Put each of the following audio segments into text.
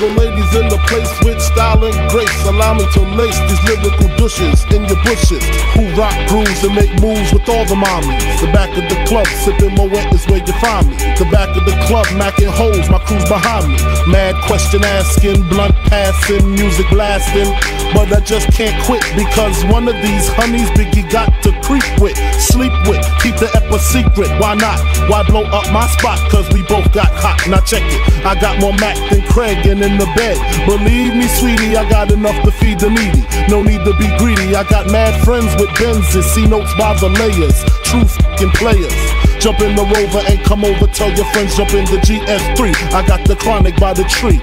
the ladies in the place with style and grace. Allow me to lace these lyrical douches in your bushes, who rock grooves and make moves with all the mommies. The back of the club, sipping Moet is where you find me. The back of the club, macking holes, my crew's behind me. Mad question asking, blunt passing, music blasting. But I just can't quit because one of these honeys Biggie got to creep with, sleep with, keep the ep a secret. Why not? Why blow up my spot? Cause we both got hot. Now check it, I got more Mac than Craig and in the bed. Believe me, sweetie, I got enough to feed the needy. No need to be greedy. I got mad friends with Benzes, see notes by the layers. True f***ing players. Jump in the Rover and come over. Tell your friends jump in the GS3. I got the Chronic by the tree.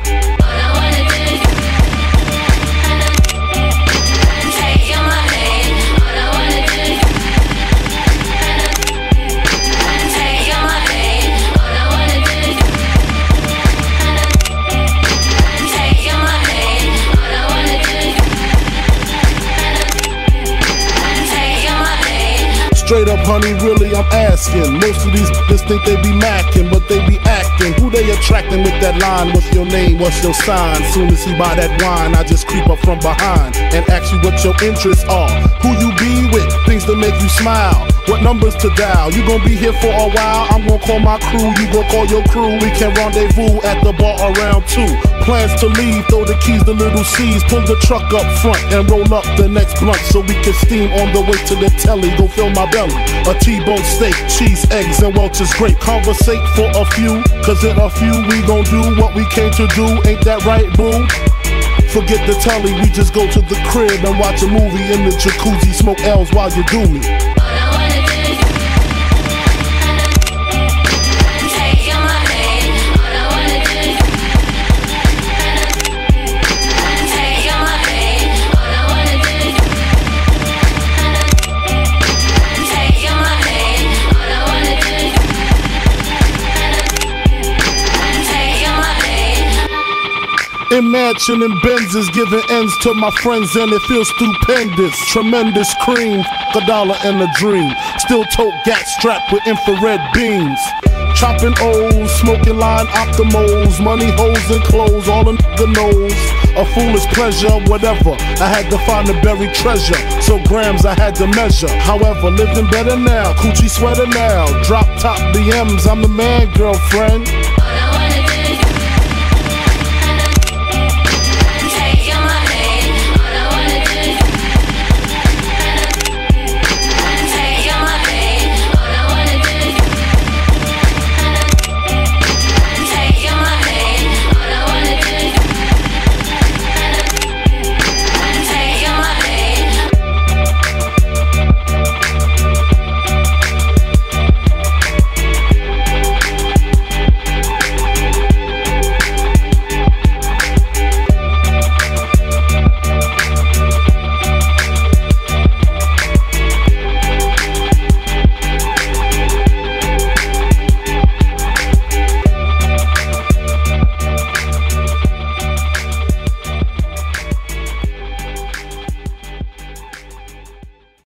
Straight up, honey, really, I'm asking. Most of these bitches think they be macking, but they be acting. Who they attracting with that line? What's your name? What's your sign? Soon as he buy that wine, I just creep up from behind and ask you what your interests are. Who you be with? Things that make you smile. What numbers to dial? You gon' be here for a while. I'm gon' call my crew. You gon' call your crew. We can rendezvous at the bar around 2. Plans to leave. Throw the keys to little C's. Pull the truck up front and roll up the next blunt so we can steam on the way to the telly. Go fill my belly. A T-bone steak, cheese, eggs, and Welch's grape. Conversate for a few, cause in a few we gon' do what we came to do. Ain't that right, boo? Forget the telly, we just go to the crib and watch a movie in the jacuzzi. Smoke L's while you do me. Imagine and Benzes giving ends to my friends and it feels stupendous. Tremendous cream, $1 and a dream. Still tote gat strapped with infrared beams. Chopping O's, smoking line optimals. Money, hoes, and clothes, all in the nose. A foolish pleasure, whatever. I had to find the buried treasure, so grams I had to measure. However, living better now, coochie sweater now. Drop top BMs, I'm the man, girlfriend.